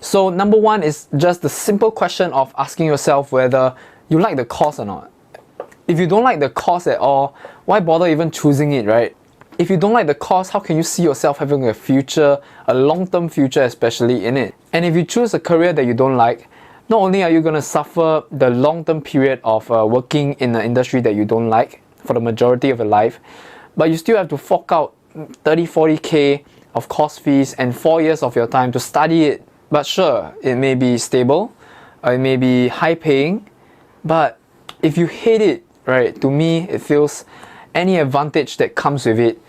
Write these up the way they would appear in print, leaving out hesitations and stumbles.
So number one is just the simple question of asking yourself whether you like the course or not. If you don't like the course at all, why bother even choosing it, right? If you don't like the course, how can you see yourself having a future, a long-term future especially in it? And if you choose a career that you don't like, not only are you going to suffer the long-term period of working in an industry that you don't like for the majority of your life, but you still have to fork out 30-40k of course fees and 4 years of your time to study it. But sure, it may be stable, it may be high paying, but if you hate it, right, to me it feels any advantage that comes with it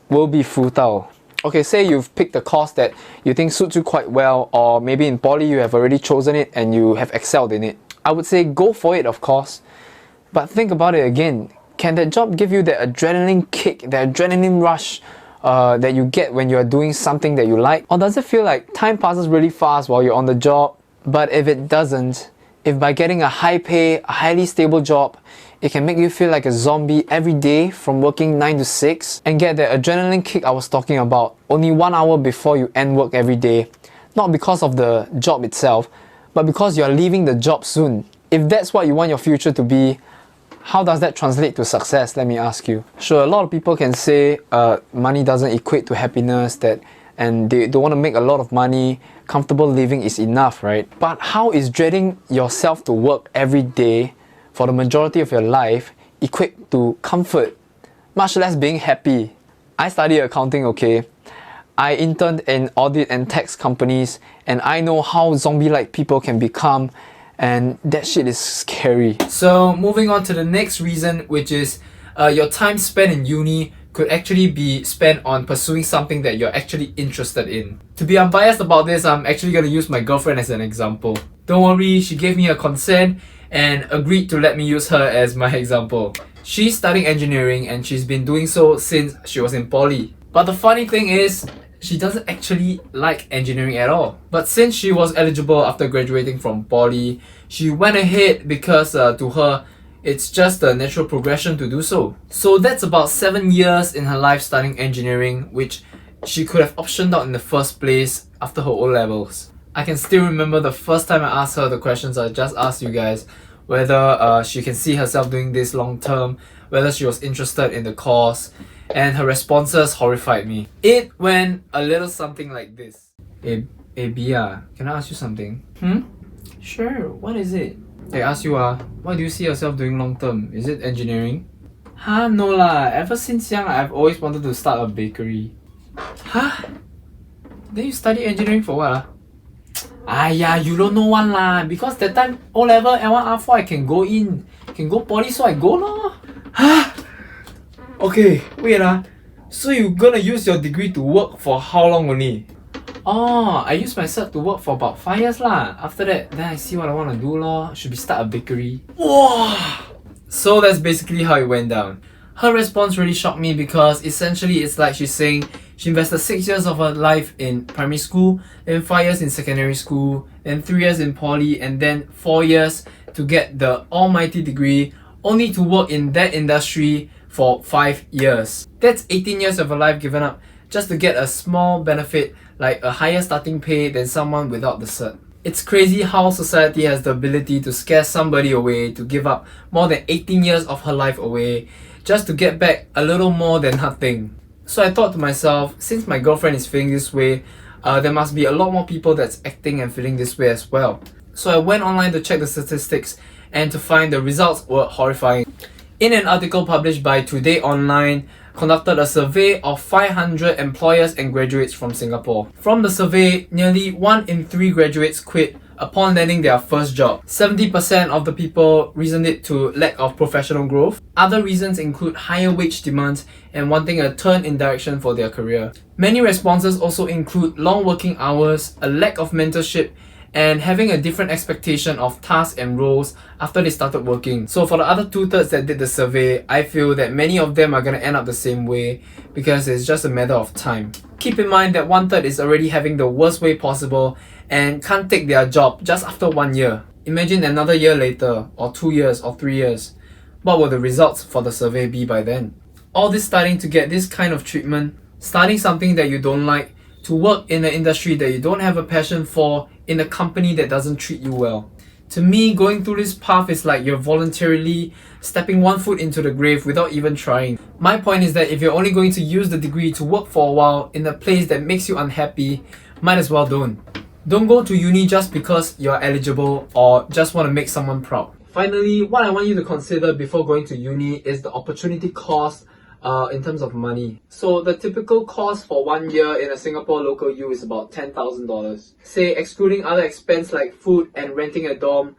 will be futile. Okay, say you've picked a course that you think suits you quite well, or maybe in poly you have already chosen it and you have excelled in it. I would say go for it, of course, but think about it again. Can that job give you that adrenaline kick, that adrenaline rush that you get when you're doing something that you like? Or does it feel like time passes really fast while you're on the job, but if it doesn't, if by getting a high pay, a highly stable job, it can make you feel like a zombie every day from working 9 to 6 and get that adrenaline kick I was talking about only 1 hour before you end work every day, not because of the job itself, but because you're leaving the job soon. If that's what you want your future to be, how does that translate to success, let me ask you? Sure, a lot of people can say money doesn't equate to happiness, and they don't want to make a lot of money, comfortable living is enough, right? But how is dreading yourself to work every day for the majority of your life equate to comfort, much less being happy? I studied accounting, okay? I interned in audit and tax companies, and I know how zombie-like people can become, and that shit is scary. So moving on to the next reason, which is your time spent in uni could actually be spent on pursuing something that you're actually interested in. To be unbiased about this, I'm actually going to use my girlfriend as an example. Don't worry, she gave me her consent and agreed to let me use her as my example. She's studying engineering and she's been doing so since she was in poly. But the funny thing is, she doesn't actually like engineering at all. But since she was eligible after graduating from poly, she went ahead because to her, it's just a natural progression to do so. So that's about 7 years in her life studying engineering, which she could have optioned out in the first place after her O-levels. I can still remember the first time I asked her the questions I just asked you guys, whether she can see herself doing this long term, whether she was interested in the course, and her responses horrified me. It went a little something like this. Hey Bia, can I ask you something? Sure, what is it? I ask you what do you see yourself doing long term? Is it engineering? No lah, ever since young I've always wanted to start a bakery. Then you study engineering for what? You don't know one lah, because that time O-level L1 R4 I can go in, can go poly, so I go lor. Okay, wait so you gonna use your degree to work for how long only? I used my cert to work for about 5 years lah. After that, then I see what I want to do lor. Should be start a bakery. Wow! So that's basically how it went down. Her response really shocked me because essentially it's like she's saying she invested 6 years of her life in primary school, then 5 years in secondary school, then 3 years in poly, and then 4 years to get the almighty degree, only to work in that industry for 5 years. That's 18 years of her life given up just to get a small benefit like a higher starting pay than someone without the cert. It's crazy how society has the ability to scare somebody away, to give up more than 18 years of her life away, just to get back a little more than nothing. So I thought to myself, since my girlfriend is feeling this way, there must be a lot more people that's acting and feeling this way as well. So I went online to check the statistics and to find the results were horrifying. In an article published by Today Online, conducted a survey of 500 employers and graduates from Singapore. From the survey, nearly 1 in 3 graduates quit upon landing their first job. 70% of the people reasoned it to lack of professional growth. Other reasons include higher wage demands and wanting a turn in direction for their career. Many responses also include long working hours, a lack of mentorship, and having a different expectation of tasks and roles after they started working. So for the other 2/3 that did the survey, I feel that many of them are going to end up the same way because it's just a matter of time. Keep in mind that 1/3 is already having the worst way possible and can't take their job just after 1 year. Imagine another year later, or 2 years, or 3 years. What will the results for the survey be by then? All this starting to get this kind of treatment, starting something that you don't like, to work in an industry that you don't have a passion for, in a company that doesn't treat you well. To me, going through this path is like you're voluntarily stepping one foot into the grave without even trying. My point is that if you're only going to use the degree to work for a while in a place that makes you unhappy, might as well don't. Don't go to uni just because you're eligible or just want to make someone proud. Finally, what I want you to consider before going to uni is the opportunity cost in terms of money. So the typical cost for 1 year in a Singapore local U is about $10,000. Say excluding other expense like food and renting a dorm,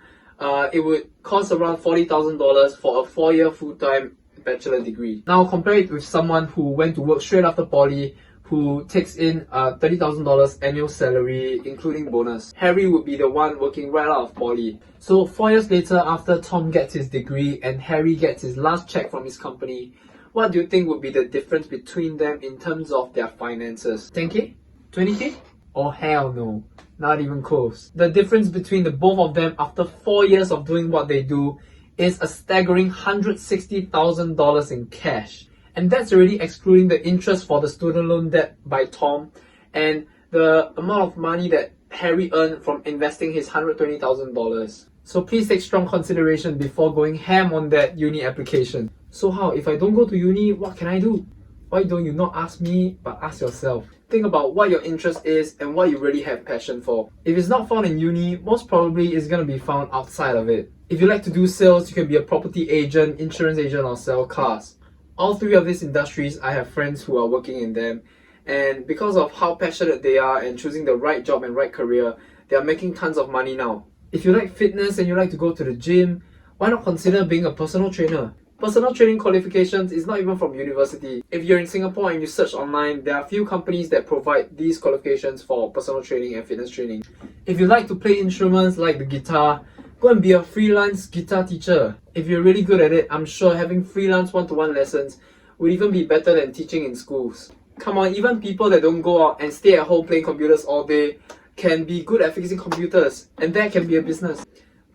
it would cost around $40,000 for a 4-year full-time bachelor degree. Now compare it with someone who went to work straight after poly, who takes in $30,000 annual salary including bonus. Harry would be the one working right out of poly. So 4 years later, after Tom gets his degree and Harry gets his last check from his company, what do you think would be the difference between them in terms of their finances? 10k? 20k? Oh hell no, not even close. The difference between the both of them after 4 years of doing what they do is a staggering $160,000 in cash. And that's already excluding the interest for the student loan debt by Tom and the amount of money that Harry earned from investing his $120,000. So please take strong consideration before going ham on that uni application. So how, if I don't go to uni, what can I do? Why don't you not ask me, but ask yourself? Think about what your interest is and what you really have passion for. If it's not found in uni, most probably it's going to be found outside of it. If you like to do sales, you can be a property agent, insurance agent, or sell cars. All three of these industries, I have friends who are working in them, and because of how passionate they are and choosing the right job and right career, they are making tons of money now. If you like fitness and you like to go to the gym, why not consider being a personal trainer? Personal training qualifications is not even from university. If you're in Singapore and you search online, there are few companies that provide these qualifications for personal training and fitness training. If you like to play instruments like the guitar, go and be a freelance guitar teacher. If you're really good at it, I'm sure having freelance one-to-one lessons would even be better than teaching in schools. Come on, even people that don't go out and stay at home playing computers all day can be good at fixing computers, and that can be a business.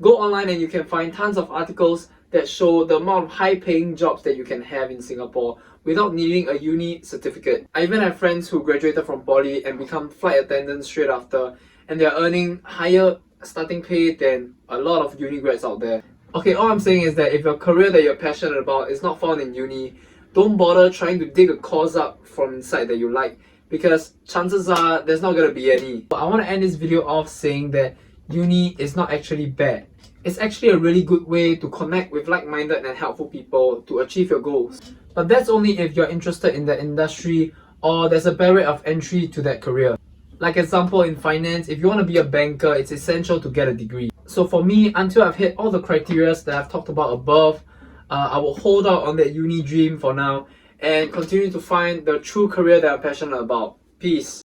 Go online and you can find tons of articles that show the amount of high-paying jobs that you can have in Singapore without needing a uni certificate. I even have friends who graduated from poly and become flight attendants straight after, and they're earning higher starting pay than a lot of uni grads out there. Okay, all I'm saying is that if your career that you're passionate about is not found in uni, don't bother trying to dig a course up from inside that you like, because chances are there's not going to be any. I want to end this video off saying that uni is not actually bad. It's actually a really good way to connect with like-minded and helpful people to achieve your goals. But that's only if you're interested in the industry or there's a barrier of entry to that career. Like example, in finance, if you want to be a banker, it's essential to get a degree. So for me, until I've hit all the criteria that I've talked about above, I will hold out on that uni dream for now and continue to find the true career that I'm passionate about. Peace.